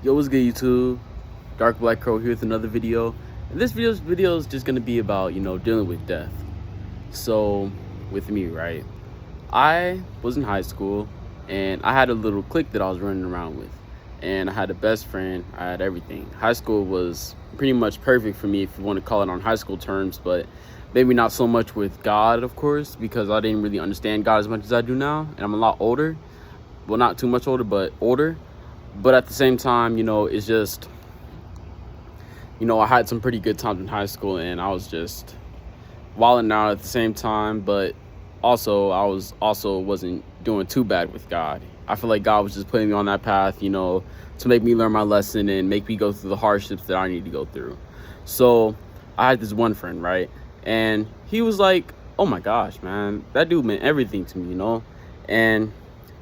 Yo, what's good, YouTube? Dark Black Crow here with another video. And this video is just gonna be about, dealing with death. So, with me, right? I was in high school and I had a little clique that I was running around with. And I had a best friend, I had everything. High school was pretty much perfect for me, if you want to call it on high school terms, but maybe not so much with God, of course, because I didn't really understand God as much as I do now. And I'm a lot older. Well, not too much older, but older. But at the same time, it's just, I had some pretty good times in high school and I was just wilding out at the same time. But also, I wasn't doing too bad with God. I feel like God was just putting me on that path, to make me learn my lesson and make me go through the hardships that I need to go through. So I had this one friend, right? And he was like, oh my gosh, man, that dude meant everything to me, And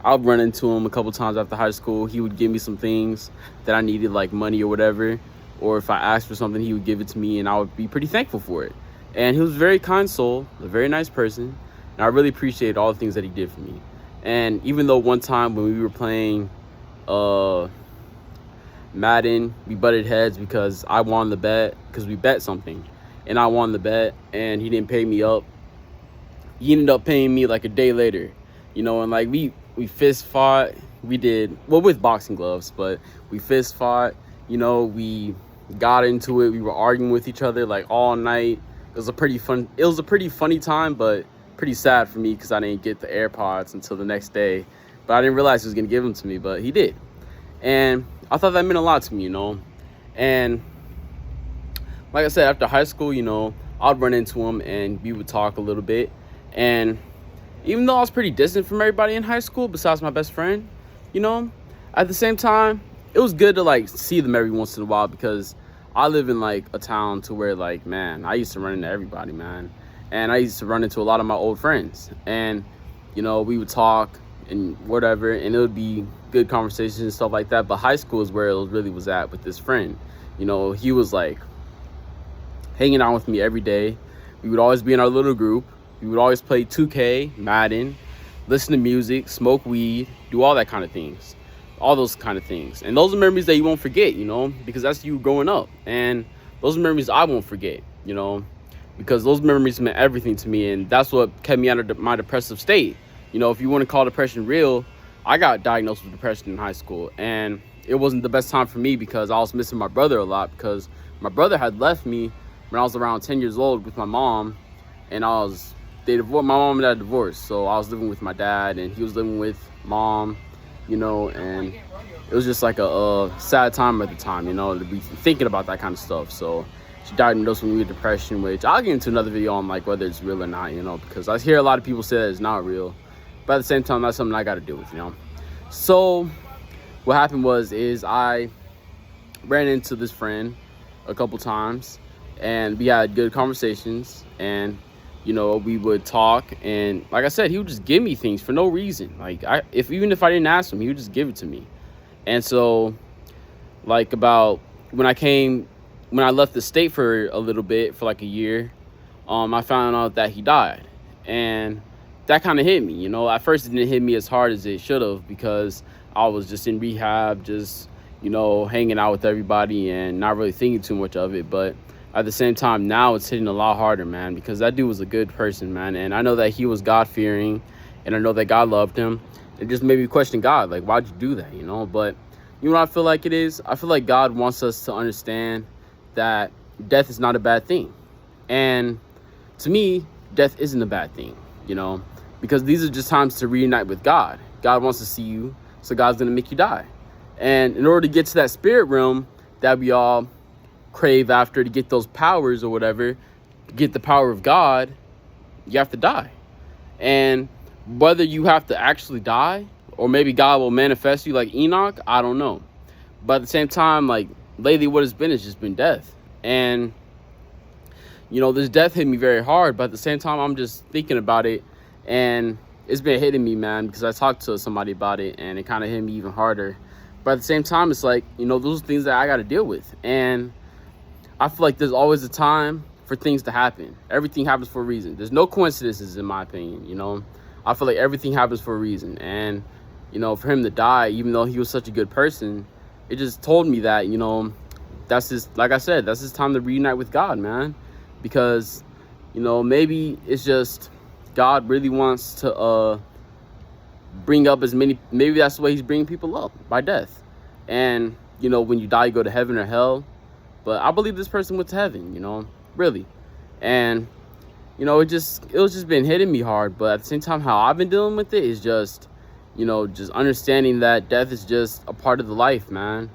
I'll run into him a couple times after high school. He would give me some things that I needed, like money or whatever. Or if I asked for something, he would give it to me and I would be pretty thankful for it. And he was a very kind soul, a very nice person. And I really appreciated all the things that he did for me. And even though one time when we were playing Madden, we butted heads because I won the bet, because we bet something. And I won the bet and he didn't pay me up. He ended up paying me like a day later, and like we fist fought. We did, well, with boxing gloves, but we fist fought, we got into it. We were arguing with each other like all night. It was a pretty funny time, but pretty sad for me because I didn't get the AirPods until the next day. But I didn't realize he was going to give them to me, but he did. And I thought that meant a lot to me, And like I said, after high school, I'd run into him and we would talk a little bit. And even though I was pretty distant from everybody in high school, besides my best friend, at the same time, it was good to like see them every once in a while because I live in like a town to where like, man, I used to run into everybody, man. And I used to run into a lot of my old friends and, we would talk and whatever, and it would be good conversations and stuff like that. But high school is where it really was at with this friend. He was like hanging out with me every day. We would always be in our little group. We would always play 2K, Madden, listen to music, smoke weed, do all that kind of things. All those kind of things. And those are memories that you won't forget, because that's you growing up. And those are memories I won't forget, because those memories meant everything to me. And that's what kept me out of my depressive state. If you want to call depression real, I got diagnosed with depression in high school. And it wasn't the best time for me because I was missing my brother a lot, because my brother had left me when I was around 10 years old with my mom. And my mom and dad divorced, so I was living with my dad and he was living with mom, and it was just like a sad time at the time, to be thinking about that kind of stuff. So she diagnosed me with depression, which I'll get into another video on like whether it's real or not, because I hear a lot of people say that it's not real, but at the same time, that's something I got to deal with, So what happened is I ran into this friend a couple times and we had good conversations and we would talk, and like I said, he would just give me things for no reason. Like even if I didn't ask him, he would just give it to me. And so, like about when I left the state for a little bit, for like a year, I found out that he died, and that kind of hit me. At first it didn't hit me as hard as it should have because I was just in rehab, just hanging out with everybody and not really thinking too much of it, but at the same time, now it's hitting a lot harder, man, because that dude was a good person, man. And I know that he was God-fearing, and I know that God loved him. It just made me question God, like, why'd you do that, But you know what I feel like it is? I feel like God wants us to understand that death is not a bad thing. And to me, death isn't a bad thing, because these are just times to reunite with God. God wants to see you, so God's going to make you die. And in order to get to that spirit realm that we all crave after, to get those powers or whatever, to get the power of God, you have to die. And whether you have to actually die or maybe God will manifest you like Enoch, I don't know. But at the same time, like lately what it's been has just been death. And this death hit me very hard, but at the same time I'm just thinking about it and it's been hitting me, man, because I talked to somebody about it and it kind of hit me even harder. But at the same time, it's like, those are things that I got to deal with. And I feel like there's always a time for things to happen. Everything happens for a reason. There's no coincidences, in my opinion, I feel like everything happens for a reason. And, for him to die, even though he was such a good person, it just told me that, you know, that's his, like I said, that's his time to reunite with God, man. Because, you know, maybe it's just God really wants to bring up as many, maybe that's the way he's bringing people up, by death. And, you know, when you die, you go to heaven or hell. But I believe this person went to heaven, you know, really. And, you know, it was just been hitting me hard. But at the same time, how I've been dealing with it is just, you know, just understanding that death is just a part of the life, man.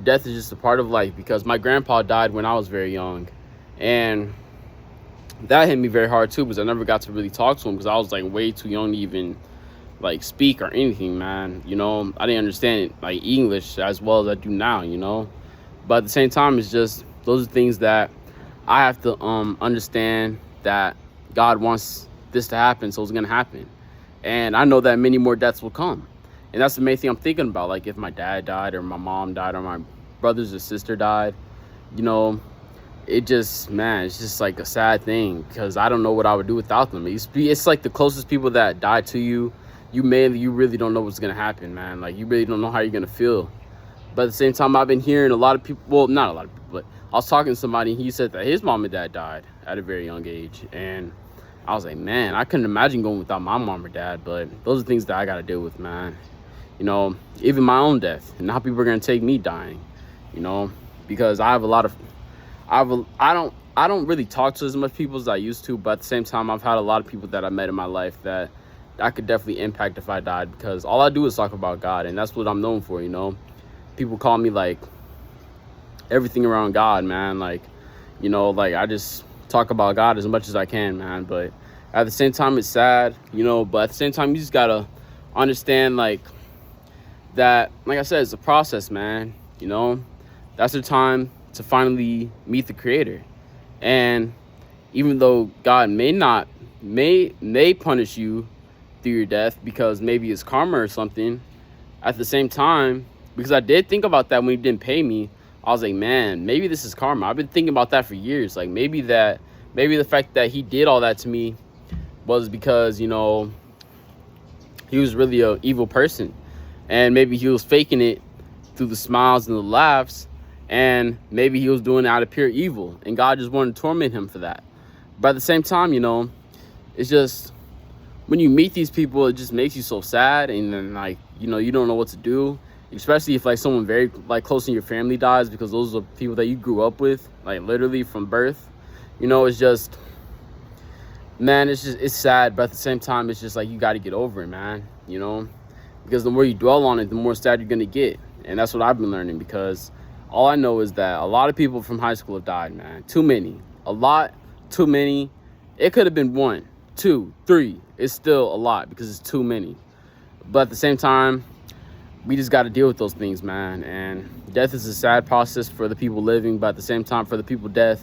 Death is just a part of life, because my grandpa died when I was very young. And that hit me very hard too, because I never got to really talk to him, because I was like way too young to even like speak or anything, man. You know, I didn't understand like English as well as I do now, you know. But at the same time, it's just, those are things that I have to understand, that God wants this to happen, so it's gonna happen. And I know that many more deaths will come. And that's the main thing I'm thinking about. Like, if my dad died, or my mom died, or my brothers or sister died, you know, it just, man, it's just like a sad thing, because I don't know what I would do without them. It's like the closest people that die to you, you really don't know what's gonna happen, man. Like, you really don't know how you're gonna feel. But at the same time, I've been hearing a lot of people, well, not a lot of people, but I was talking to somebody, and he said that his mom and dad died at a very young age. And I was like, man, I couldn't imagine going without my mom or dad. But those are things that I gotta deal with, man. You know, even my own death, and how people are gonna take me dying, you know, because I have a lot of, I don't really talk to as much people as I used to. But at the same time, I've had a lot of people that I met in my life that I could definitely impact if I died, because all I do is talk about God, and that's what I'm known for, you know. People call me like everything around God, man. Like, you know, like I just talk about God as much as I can, man. But at the same time, it's sad, you know. But at the same time, you just gotta understand, like, that, like I said, it's a process, man. You know, that's the time to finally meet the Creator. And even though God may punish you through your death, because maybe it's karma or something, at the same time, because I did think about that when he didn't pay me, I was like, man, maybe this is karma. I've been thinking about that for years. Like, maybe the fact that he did all that to me was because, you know, he was really an evil person. And maybe he was faking it through the smiles and the laughs. And maybe he was doing it out of pure evil, and God just wanted to torment him for that. But at the same time, you know, it's just, when you meet these people, it just makes you so sad. And then, like, you know, you don't know what to do. Especially if like someone very like close in your family dies, because those are people that you grew up with, like literally from birth. You know, it's just, man, it's sad. But at the same time, it's just like, you got to get over it, man. You know, because the more you dwell on it, the more sad you're gonna get. And that's what I've been learning, because all I know is that a lot of people from high school have died, man. Too many, a lot, too many. It could have been 1, 2, 3. It's still a lot, because it's too many. But at the same time, we just got to deal with those things, man. And death is a sad process for the people living, but at the same time, for the people the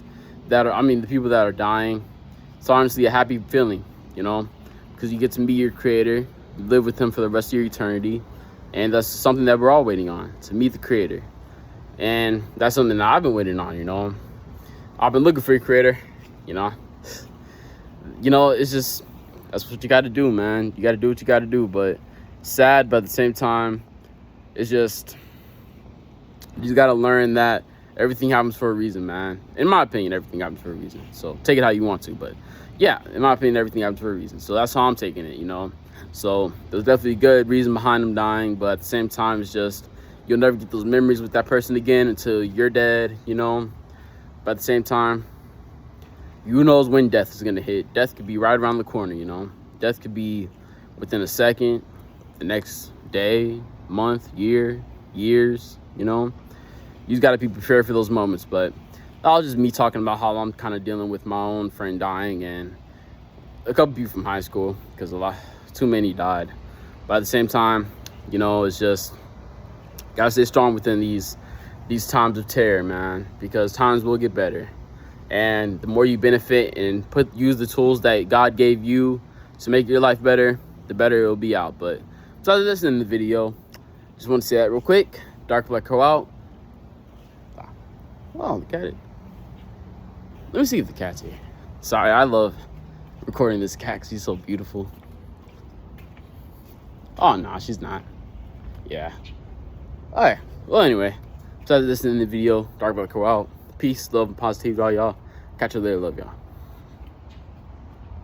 people that are dying, it's honestly a happy feeling, you know, because you get to meet your Creator, live with him for the rest of your eternity. And that's something that we're all waiting on, to meet the Creator. And that's something that I've been waiting on, you know. I've been looking for your Creator, you know. You know, it's just, that's what you got to do, man. You got to do what you got to do. But sad, but at the same time, it's just, you just got to learn that everything happens for a reason, man. In my opinion, everything happens for a reason. So take it how you want to. But yeah, in my opinion, everything happens for a reason. So that's how I'm taking it, you know. So there's definitely a good reason behind them dying. But at the same time, it's just, you'll never get those memories with that person again until you're dead, you know. But at the same time, who knows when death is going to hit. Death could be right around the corner, you know. Death could be within a second, the next day, month, year, years, you know. You just got to be prepared for those moments. But that was just me talking about how I'm kind of dealing with my own friend dying, and a couple people from high school, because too many died. But at the same time, you know, it's just, gotta stay strong within these times of terror, man, because times will get better. And the more you benefit and use the tools that God gave you to make your life better, the better it'll be out. But so that's in the video. Just want to say that real quick. Dark Black Crow out. Oh, look at it. Let me see if the cat's here. Sorry, I love recording this cat because he's so beautiful. Oh, no, she's not. Yeah. All right. Well, anyway. So that's this in the video. Dark Black Crow out. Peace, love, and positivity, all y'all. Catch you later. Love y'all.